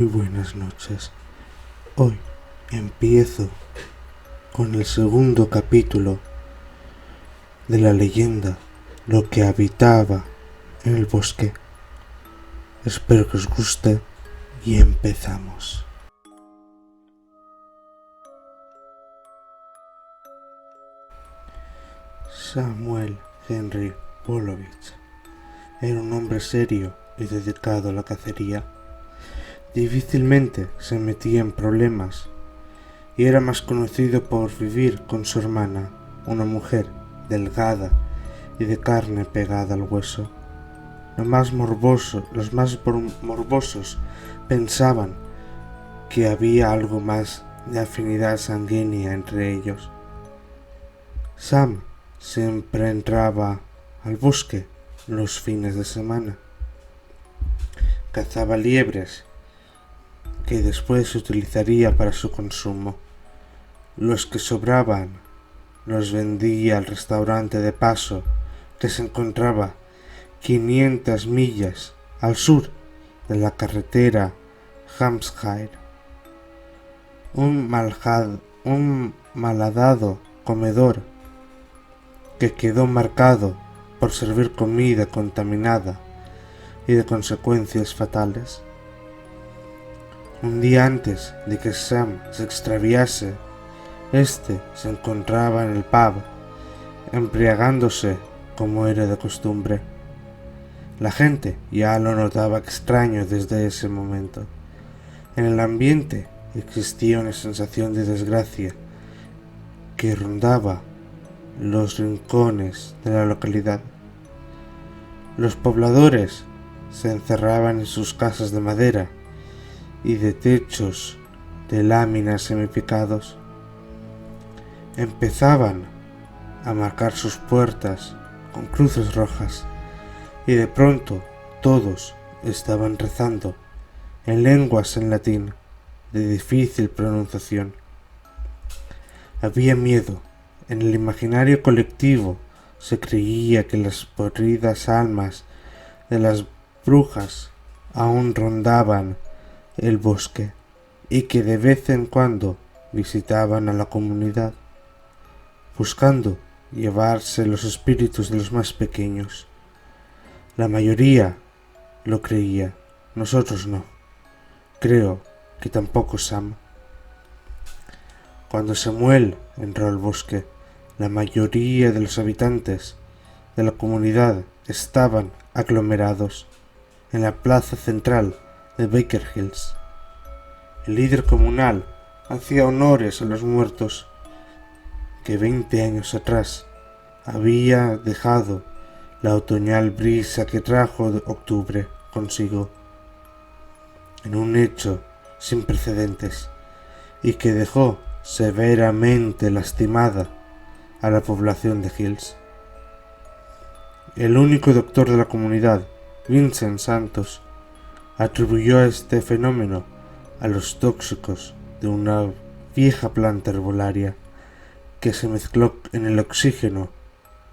Muy buenas noches. Hoy empiezo con el segundo capítulo de la leyenda Lo que habitaba en el bosque. Espero que os guste y empezamos. Samuel Henry Volovich era un hombre serio y dedicado a la cacería. Difícilmente se metía en problemas y era más conocido por vivir con su hermana, una mujer delgada y de carne pegada al hueso. Los más morbosos pensaban que había algo más de afinidad sanguínea entre ellos. Sam siempre entraba al bosque los fines de semana. Cazaba liebres que después utilizaría para su consumo. Los que sobraban los vendía al restaurante de paso que se encontraba 500 millas al sur de la carretera Hampshire. Un malhadado comedor que quedó marcado por servir comida contaminada y de consecuencias fatales. Un día antes de que Sam se extraviase, este se encontraba en el pub, embriagándose como era de costumbre. La gente ya lo notaba extraño desde ese momento. En el ambiente existía una sensación de desgracia que rondaba los rincones de la localidad. Los pobladores se encerraban en sus casas de madera y de techos de láminas semipicados. Empezaban a marcar sus puertas con cruces rojas y de pronto todos estaban rezando en lenguas en latín de difícil pronunciación. Había miedo. En el imaginario colectivo se creía que las podridas almas de las brujas aún rondaban el bosque y que de vez en cuando visitaban a la comunidad, buscando llevarse los espíritus de los más pequeños. La mayoría lo creía, nosotros no. Creo que tampoco Sam. Cuando Samuel entró al bosque, la mayoría de los habitantes de la comunidad estaban aglomerados en la plaza central de Baker Hills. El líder comunal hacía honores a los muertos que 20 años atrás había dejado la otoñal brisa que trajo de octubre consigo, en un hecho sin precedentes y que dejó severamente lastimada a la población de Hills. El único doctor de la comunidad, Vincent Santos, atribuyó este fenómeno a los tóxicos de una vieja planta herbolaria que se mezcló en el oxígeno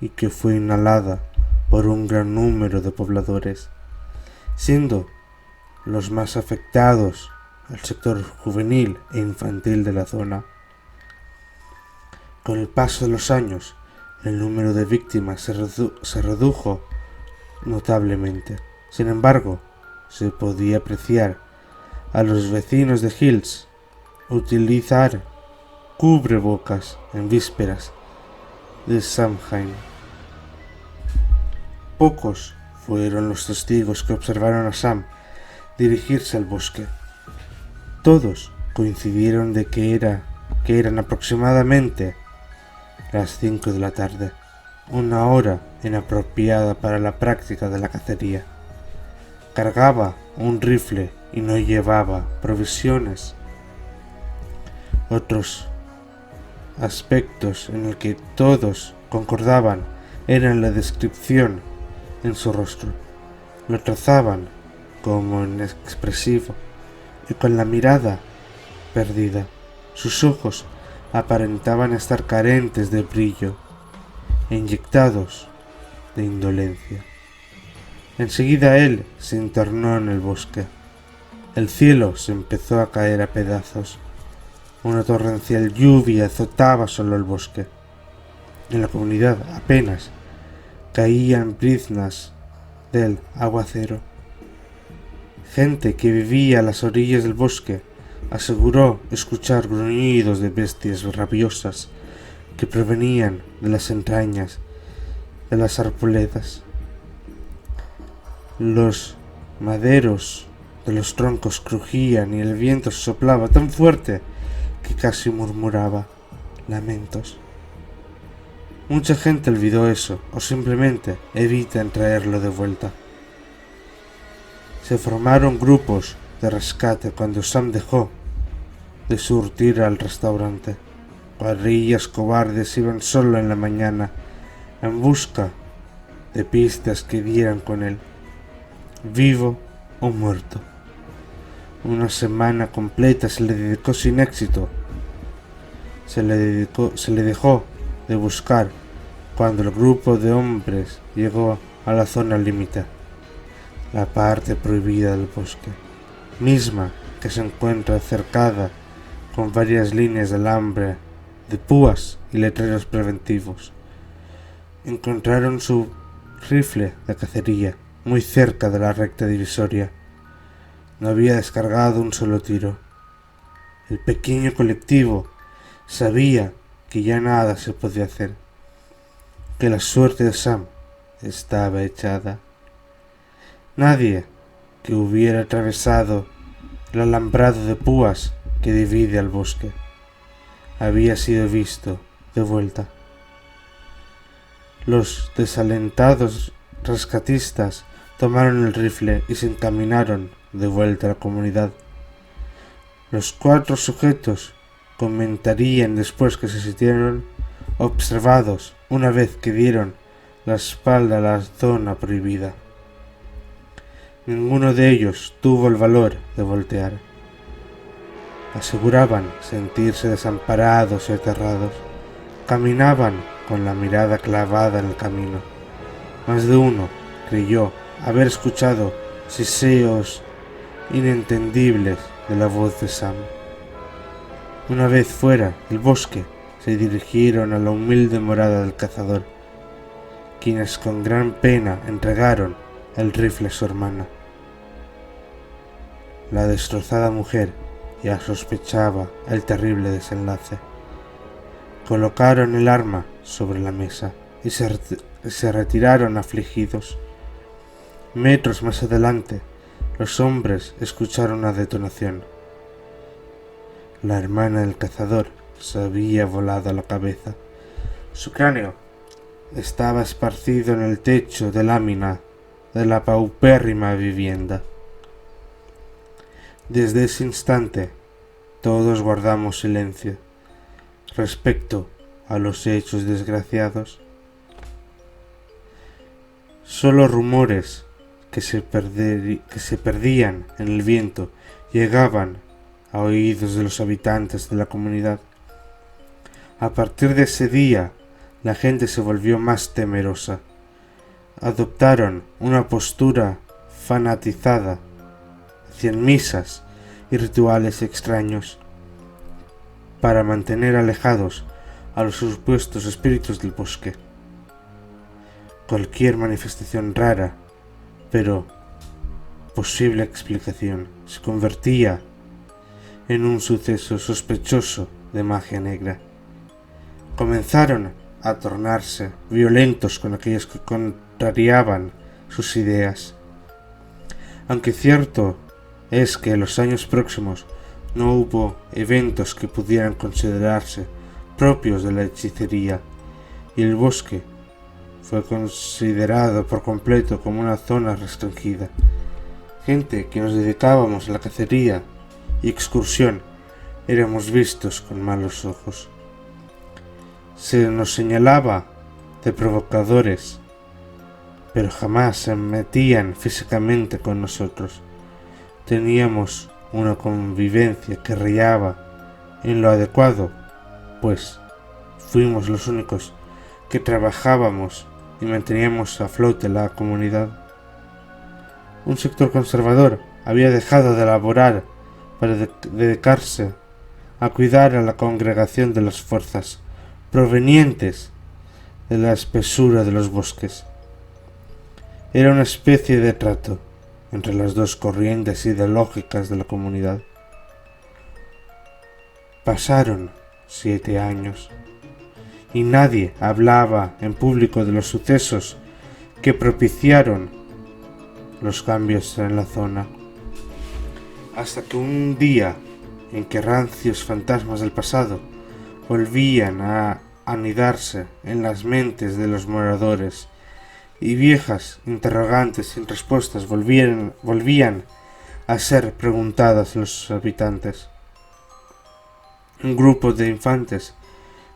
y que fue inhalada por un gran número de pobladores, siendo los más afectados el sector juvenil e infantil de la zona. Con el paso de los años, el número de víctimas se redujo notablemente. Sin embargo, se podía apreciar a los vecinos de Hills utilizar cubrebocas en vísperas de Samhain. Pocos fueron los testigos que observaron a Sam dirigirse al bosque. Todos coincidieron de que eran aproximadamente las 5 de la tarde, una hora inapropiada para la práctica de la cacería. Cargaba un rifle y no llevaba provisiones. Otros aspectos en el que todos concordaban eran la descripción en su rostro. Lo trazaban como inexpresivo y con la mirada perdida. Sus ojos aparentaban estar carentes de brillo e inyectados de indolencia. Enseguida él se internó en el bosque. El cielo se empezó a caer a pedazos. Una torrencial lluvia azotaba solo el bosque. En la comunidad apenas caían briznas del aguacero. Gente que vivía a las orillas del bosque aseguró escuchar gruñidos de bestias rabiosas que provenían de las entrañas de las arboledas. Los maderos de los troncos crujían y el viento soplaba tan fuerte que casi murmuraba lamentos. Mucha gente olvidó eso o simplemente evitan traerlo de vuelta. Se formaron grupos de rescate cuando Sam dejó de surtir al restaurante. Cuadrillas cobardes iban solo en la mañana en busca de pistas que dieran con él, vivo o muerto. Una semana completa se le dedicó sin éxito. Se le dejó de buscar cuando el grupo de hombres llegó a la zona límite, la parte prohibida del bosque, misma que se encuentra cercada con varias líneas de alambre, de púas y letreros preventivos. Encontraron su rifle de cacería muy cerca de la recta divisoria. No había descargado un solo tiro. El pequeño colectivo sabía que ya nada se podía hacer, que la suerte de Sam estaba echada. Nadie que hubiera atravesado el alambrado de púas que divide al bosque había sido visto de vuelta. Los desalentados rescatistas tomaron el rifle y se encaminaron de vuelta a la comunidad. Los 4 sujetos comentarían después que se sintieron observados una vez que dieron la espalda a la zona prohibida. Ninguno de ellos tuvo el valor de voltear. Aseguraban sentirse desamparados y aterrados. Caminaban con la mirada clavada en el camino. Más de uno creyó haber escuchado siseos inentendibles de la voz de Sam. Una vez fuera del bosque, se dirigieron a la humilde morada del cazador, quienes con gran pena entregaron el rifle a su hermana. La destrozada mujer ya sospechaba el terrible desenlace. Colocaron el arma sobre la mesa y se retiraron afligidos. Metros más adelante, los hombres escucharon una detonación. La hermana del cazador se había volado a la cabeza. Su cráneo estaba esparcido en el techo de lámina de la paupérrima vivienda. Desde ese instante, todos guardamos silencio respecto a los hechos desgraciados. Solo rumores que se perdían en el viento llegaban a oídos de los habitantes de la comunidad. A partir de ese día, la gente se volvió más temerosa. Adoptaron una postura fanatizada, hacían misas y rituales extraños para mantener alejados a los supuestos espíritus del bosque. Cualquier manifestación rara, pero posible explicación, se convertía en un suceso sospechoso de magia negra. Comenzaron a tornarse violentos con aquellos que contrariaban sus ideas. Aunque cierto es que en los años próximos no hubo eventos que pudieran considerarse propios de la hechicería, y el bosque fue considerado por completo como una zona restringida. Gente que nos dedicábamos a la cacería y excursión éramos vistos con malos ojos. Se nos señalaba de provocadores, pero jamás se metían físicamente con nosotros. Teníamos una convivencia que rayaba en lo adecuado, pues fuimos los únicos que trabajábamos y manteníamos a flote la comunidad. Un sector conservador había dejado de laborar para dedicarse a cuidar a la congregación de las fuerzas provenientes de la espesura de los bosques. Era una especie de trato entre las dos corrientes ideológicas de la comunidad. Pasaron 7 años y nadie hablaba en público de los sucesos que propiciaron los cambios en la zona, hasta que un día en que rancios fantasmas del pasado volvían a anidarse en las mentes de los moradores y viejas interrogantes sin respuestas volvían a ser preguntadas a los habitantes. Un grupo de infantes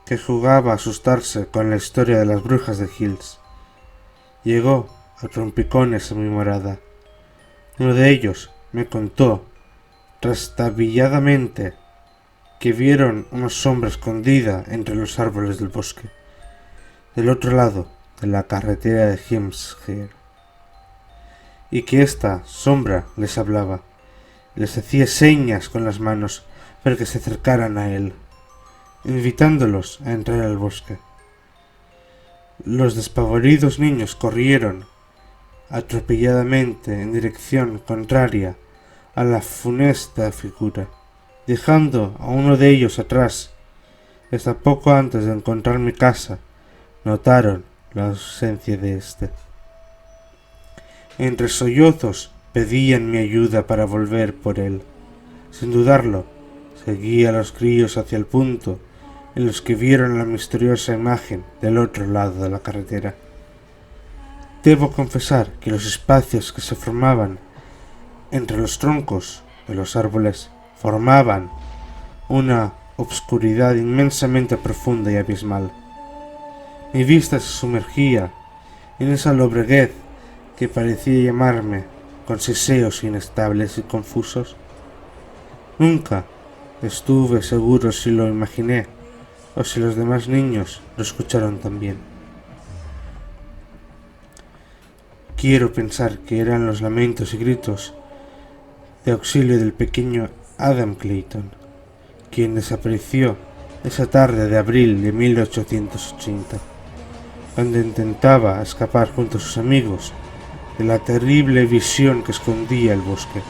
que jugaba a asustarse con la historia de las brujas de Hills llegó a trompicones a mi morada. Uno de ellos me contó trastabilladamente que vieron una sombra escondida entre los árboles del bosque, del otro lado de la carretera de Hemshire, y que esta sombra les hablaba, les hacía señas con las manos para que se acercaran a él, invitándolos a entrar al bosque. Los despavoridos niños corrieron atropelladamente en dirección contraria a la funesta figura, dejando a uno de ellos atrás. Hasta poco antes de encontrar mi casa, notaron la ausencia de éste. Entre sollozos pedían mi ayuda para volver por él. Sin dudarlo, seguí a los críos hacia el punto en los que vieron la misteriosa imagen del otro lado de la carretera. Debo confesar que los espacios que se formaban entre los troncos de los árboles formaban una obscuridad inmensamente profunda y abismal. Mi vista se sumergía en esa lobreguez que parecía llamarme con siseos inestables y confusos. Nunca estuve seguro si lo imaginé o si los demás niños lo escucharon también. Quiero pensar que eran los lamentos y gritos de auxilio del pequeño Adam Clayton, quien desapareció esa tarde de abril de 1880, cuando intentaba escapar junto a sus amigos de la terrible visión que escondía el bosque.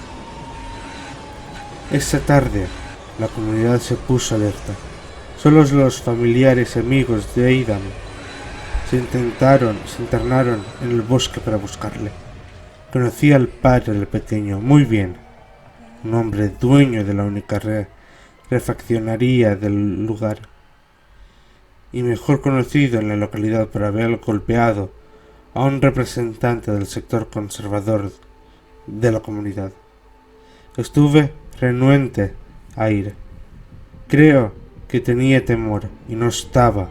Esa tarde la comunidad se puso alerta. Solo los familiares y amigos de Aidan se internaron en el bosque para buscarle. Conocí al padre del pequeño muy bien, un hombre dueño de la única refaccionaría del lugar, y mejor conocido en la localidad por haber golpeado a un representante del sector conservador de la comunidad. Estuve renuente a ir. Creo que tenía temor y no estaba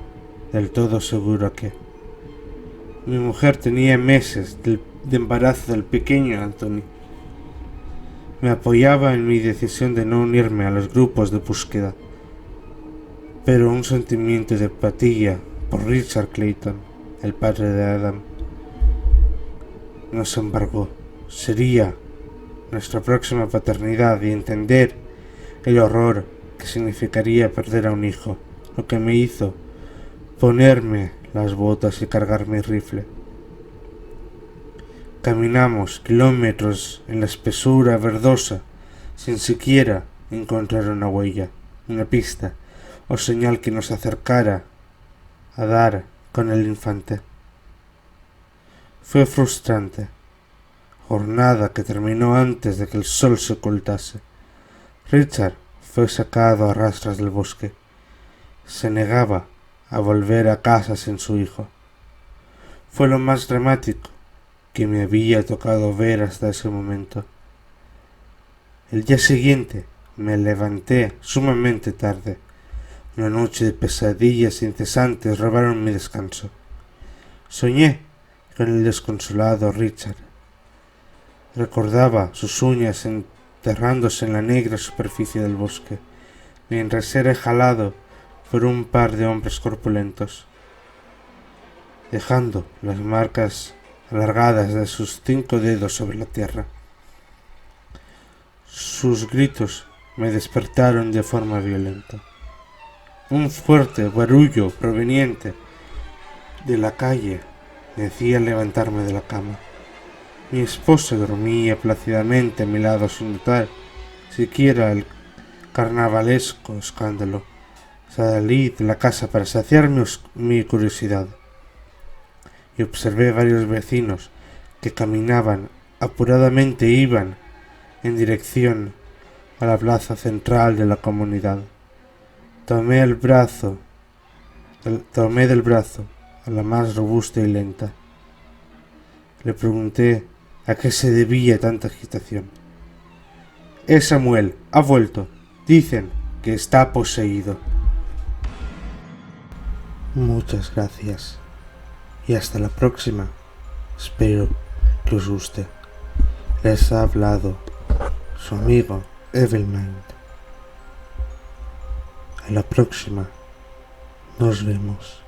del todo seguro que mi mujer tenía meses de embarazo del pequeño Anthony. Me apoyaba en mi decisión de no unirme a los grupos de búsqueda, pero un sentimiento de empatía por Richard Clayton, el padre de Adam, nos embargó. Sería nuestra próxima paternidad y entender el horror que significaría perder a un hijo, lo que me hizo ponerme las botas y cargar mi rifle. Caminamos kilómetros en la espesura verdosa sin siquiera encontrar una huella, una pista o señal que nos acercara a dar con el infante. Fue frustrante, jornada que terminó antes de que el sol se ocultase. Richard fue sacado a rastras del bosque. Se negaba a volver a casa sin su hijo. Fue lo más dramático que me había tocado ver hasta ese momento. El día siguiente me levanté sumamente tarde. Una noche de pesadillas incesantes robaron mi descanso. Soñé con el desconsolado Richard. Recordaba sus uñas enterrándose en la negra superficie del bosque, mientras era jalado por un par de hombres corpulentos, dejando las marcas alargadas de sus 5 dedos sobre la tierra. Sus gritos me despertaron de forma violenta. Un fuerte barullo proveniente de la calle me hacía levantarme de la cama. Mi esposa dormía plácidamente a mi lado sin notar siquiera el carnavalesco escándalo. Salí de la casa para saciar mi curiosidad y observé varios vecinos que caminaban apuradamente e iban en dirección a la plaza central de la comunidad. Tomé del brazo a la más robusta y lenta. Le pregunté a qué se debía tanta agitación. Samuel, ha vuelto. Dicen que está poseído. Muchas gracias. Y hasta la próxima. Espero que os guste. Les ha hablado su amigo Evilmind. A la próxima. Nos vemos.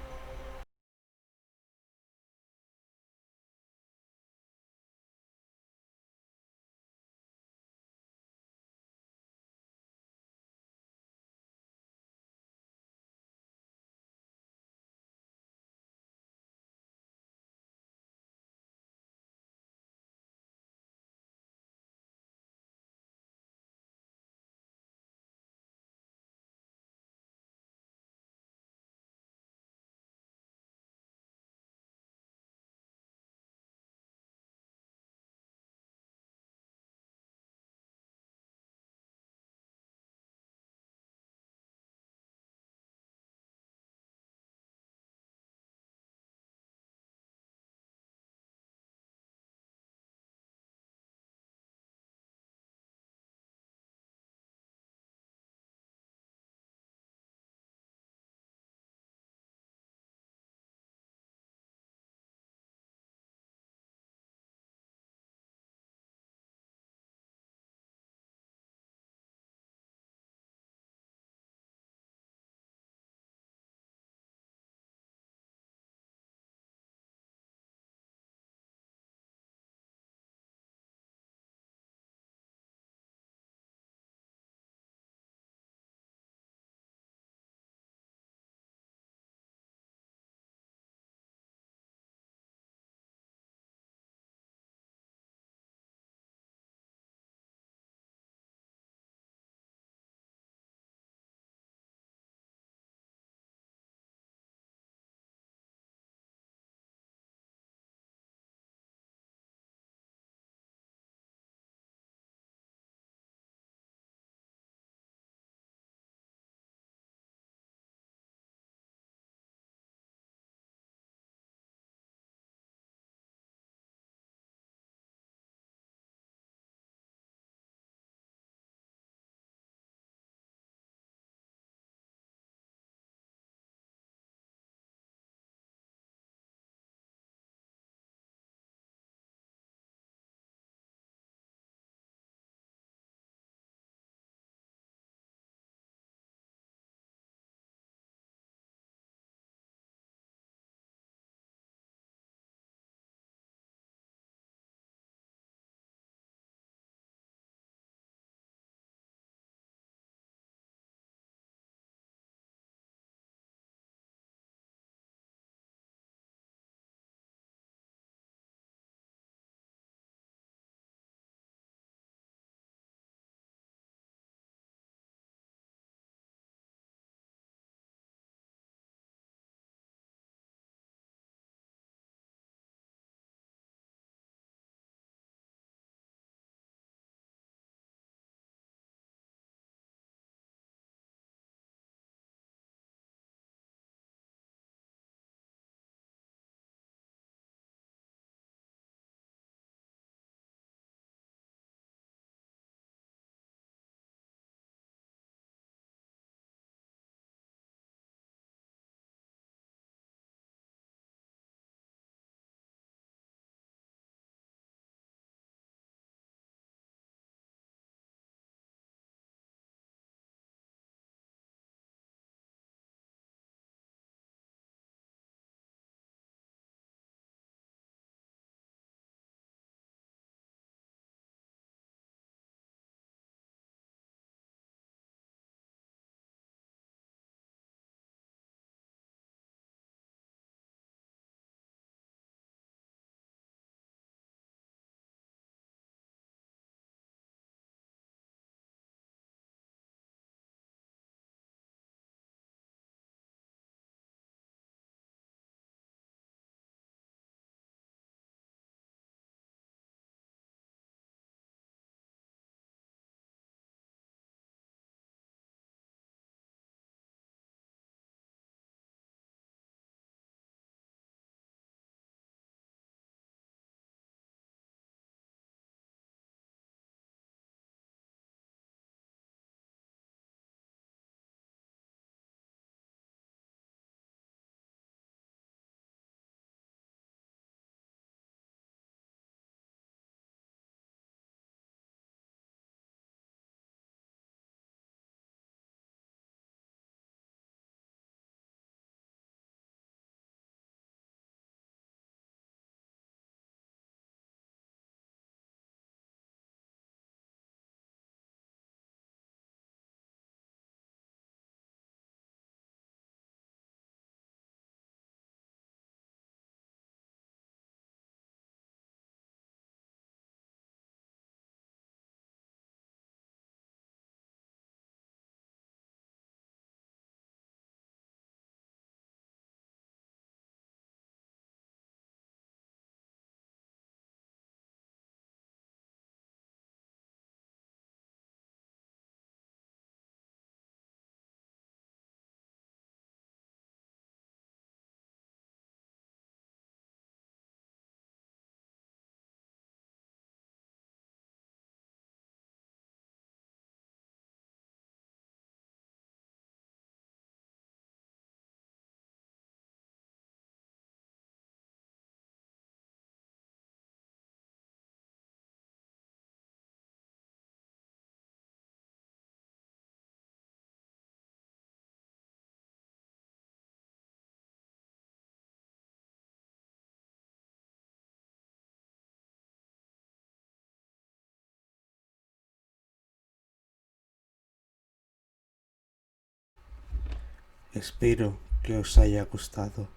Espero que os haya gustado.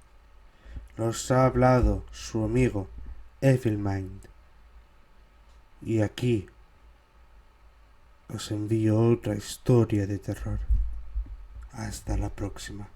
Nos ha hablado su amigo Evilmind. Y aquí os envío otra historia de terror. Hasta la próxima.